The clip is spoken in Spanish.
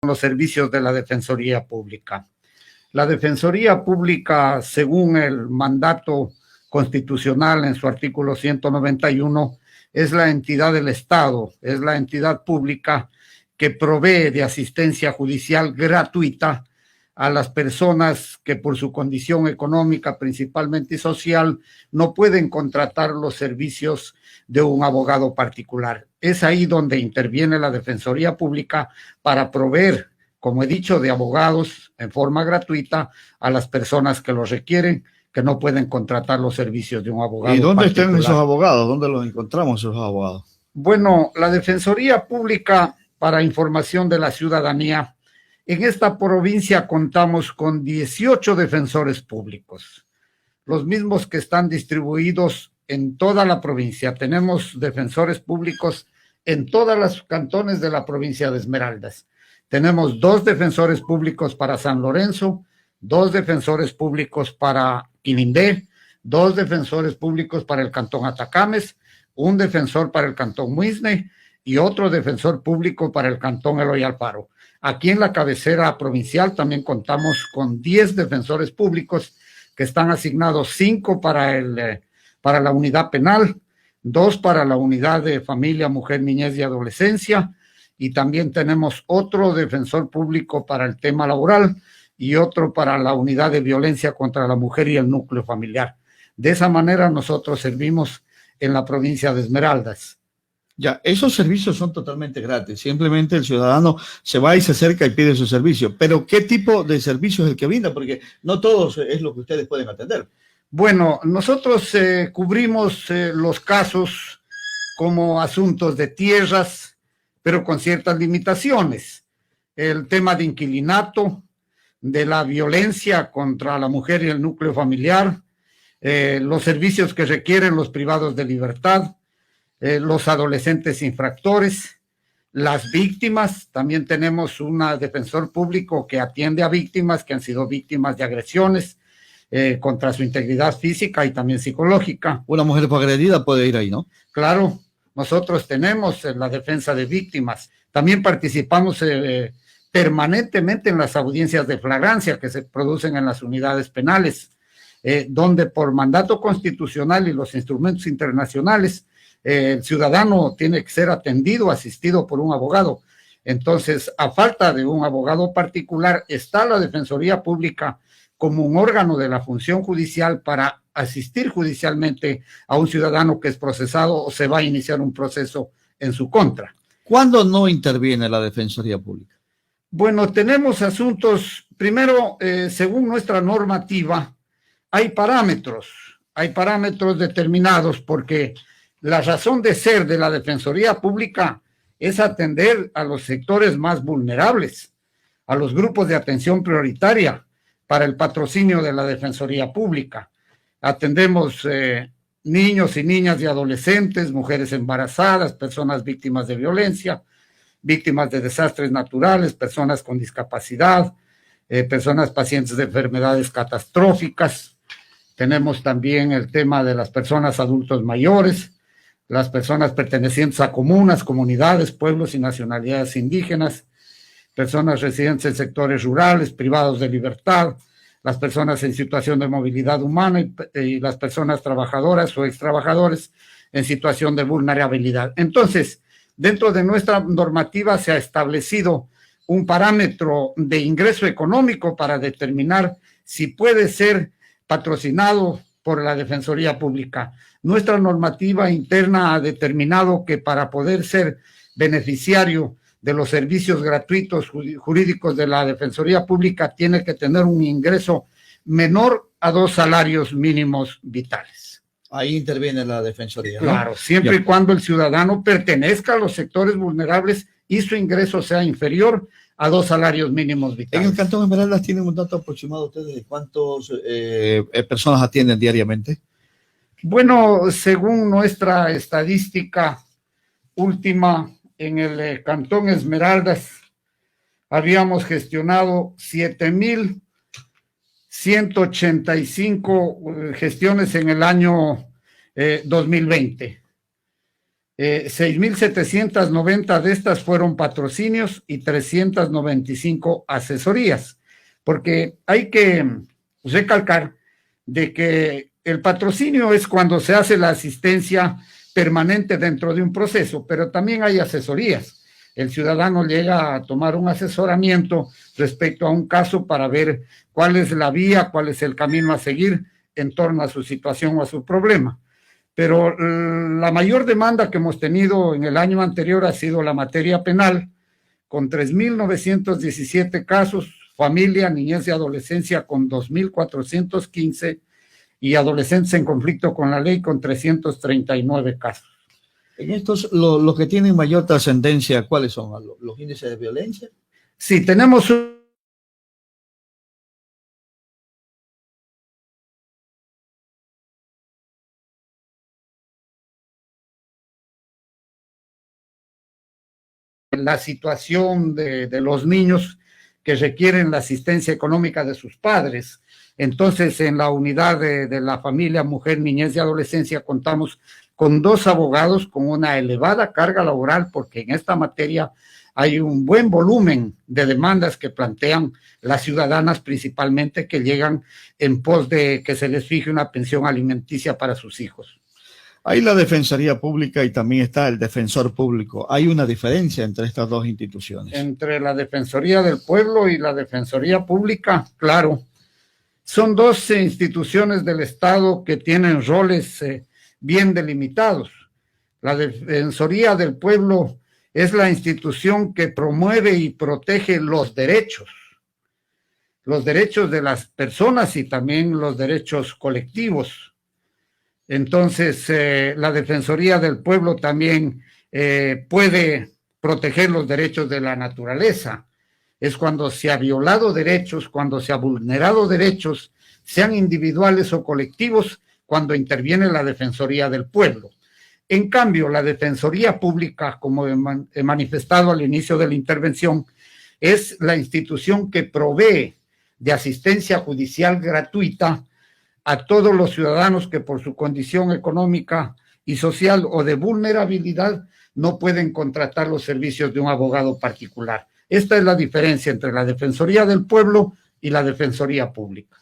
los servicios de la Defensoría Pública. La Defensoría Pública, según el mandato constitucional en su artículo 191, es la entidad del Estado, es la entidad pública que provee de asistencia judicial gratuita a las personas que por su condición económica, principalmente y social, no pueden contratar los servicios de un abogado particular. Es ahí donde interviene la Defensoría Pública para proveer, como he dicho, de abogados en forma gratuita a las personas que los requieren, que no pueden contratar los servicios de un abogado particular. ¿Y dónde están esos abogados? ¿Dónde los encontramos esos abogados? Bueno, la Defensoría Pública, para información de la ciudadanía, en esta provincia contamos con 18 defensores públicos, los mismos que están distribuidos en toda la provincia. Tenemos defensores públicos en todas las cantones de la provincia de Esmeraldas. Tenemos 2 defensores públicos para San Lorenzo, 2 defensores públicos para Quilindé, 2 defensores públicos para el cantón Atacames, un defensor para el cantón Muisne y otro defensor público para el cantón Eloy Alfaro. Aquí en la cabecera provincial también contamos con 10 defensores públicos que están asignados, 5 para la unidad penal, 2 para la unidad de familia, mujer, niñez y adolescencia, y también tenemos otro defensor público para el tema laboral y otro para la unidad de violencia contra la mujer y el núcleo familiar. De esa manera nosotros servimos en la provincia de Esmeraldas. Ya, esos servicios son totalmente gratis. Simplemente el ciudadano se va y se acerca y pide su servicio. Pero, ¿qué tipo de servicio es el que brinda? Porque no todos es lo que ustedes pueden atender. Bueno, nosotros cubrimos los casos como asuntos de tierras, pero con ciertas limitaciones. El tema de inquilinato, de la violencia contra la mujer y el núcleo familiar, los servicios que requieren los privados de libertad, los adolescentes infractores, las víctimas. También tenemos un defensor público que atiende a víctimas que han sido víctimas de agresiones contra su integridad física y también psicológica. Una mujer agredida puede ir ahí, ¿no? Claro, nosotros tenemos la defensa de víctimas. También participamos permanentemente en las audiencias de flagrancia que se producen en las unidades penales, donde por mandato constitucional y los instrumentos internacionales, el ciudadano tiene que ser atendido, asistido por un abogado. Entonces, a falta de un abogado particular, está la Defensoría Pública como un órgano de la función judicial para asistir judicialmente a un ciudadano que es procesado o se va a iniciar un proceso en su contra. ¿Cuándo no interviene la Defensoría Pública? Bueno, tenemos asuntos, primero, según nuestra normativa, hay parámetros determinados, porque la razón de ser de la Defensoría Pública es atender a los sectores más vulnerables, a los grupos de atención prioritaria para el patrocinio de la Defensoría Pública. Atendemos niños y niñas y adolescentes, mujeres embarazadas, personas víctimas de violencia, víctimas de desastres naturales, personas con discapacidad, personas pacientes de enfermedades catastróficas. Tenemos también el tema de las personas adultos mayores, las personas pertenecientes a comunas, comunidades, pueblos y nacionalidades indígenas, personas residentes en sectores rurales, privados de libertad, las personas en situación de movilidad humana y las personas trabajadoras o extrabajadores en situación de vulnerabilidad. Entonces, dentro de nuestra normativa se ha establecido un parámetro de ingreso económico para determinar si puede ser patrocinado por la Defensoría Pública. Nuestra normativa interna ha determinado que para poder ser beneficiario de los servicios gratuitos jurídicos de la Defensoría Pública tiene que tener un ingreso menor a 2 salarios mínimos vitales. Ahí interviene la Defensoría, ¿no? Claro, siempre y cuando el ciudadano pertenezca a los sectores vulnerables y su ingreso sea inferior a 2 salarios mínimos vitales. En el Cantón Esmeraldas, ¿tienen un dato aproximado ustedes de cuántas personas atienden diariamente? Bueno, según nuestra estadística última, en el Cantón Esmeraldas habíamos gestionado 7,185 gestiones en el año 2020. 6.790 de estas fueron patrocinios y 395 asesorías, porque hay que recalcar de que el patrocinio es cuando se hace la asistencia permanente dentro de un proceso, pero también hay asesorías. El ciudadano llega a tomar un asesoramiento respecto a un caso para ver cuál es la vía, cuál es el camino a seguir en torno a su situación o a su problema. Pero la mayor demanda que hemos tenido en el año anterior ha sido la materia penal, con 3.917 casos, familia, niñez y adolescencia con 2.415 y adolescentes en conflicto con la ley con 339 casos. En estos, los que tienen mayor trascendencia, ¿cuáles son? ¿Los índices de violencia? Sí, tenemos la situación de los niños que requieren la asistencia económica de sus padres. Entonces, en la unidad de la familia, mujer, niñez y adolescencia, contamos con 2 abogados con una elevada carga laboral, porque en esta materia hay un buen volumen de demandas que plantean las ciudadanas, principalmente que llegan en pos de que se les fije una pensión alimenticia para sus hijos. Hay la Defensoría Pública y también está el Defensor Público. ¿Hay una diferencia entre estas dos instituciones? Entre la Defensoría del Pueblo y la Defensoría Pública, claro. Son 2 instituciones del Estado que tienen roles bien delimitados. La Defensoría del Pueblo es la institución que promueve y protege los derechos de las personas y también los derechos colectivos. Entonces, la Defensoría del Pueblo también puede proteger los derechos de la naturaleza. Es cuando se ha violado derechos, cuando se ha vulnerado derechos, sean individuales o colectivos, cuando interviene la Defensoría del Pueblo. En cambio, la Defensoría Pública, como he manifestado al inicio de la intervención, es la institución que provee de asistencia judicial gratuita a todos los ciudadanos que por su condición económica y social o de vulnerabilidad no pueden contratar los servicios de un abogado particular. Esta es la diferencia entre la Defensoría del Pueblo y la Defensoría Pública.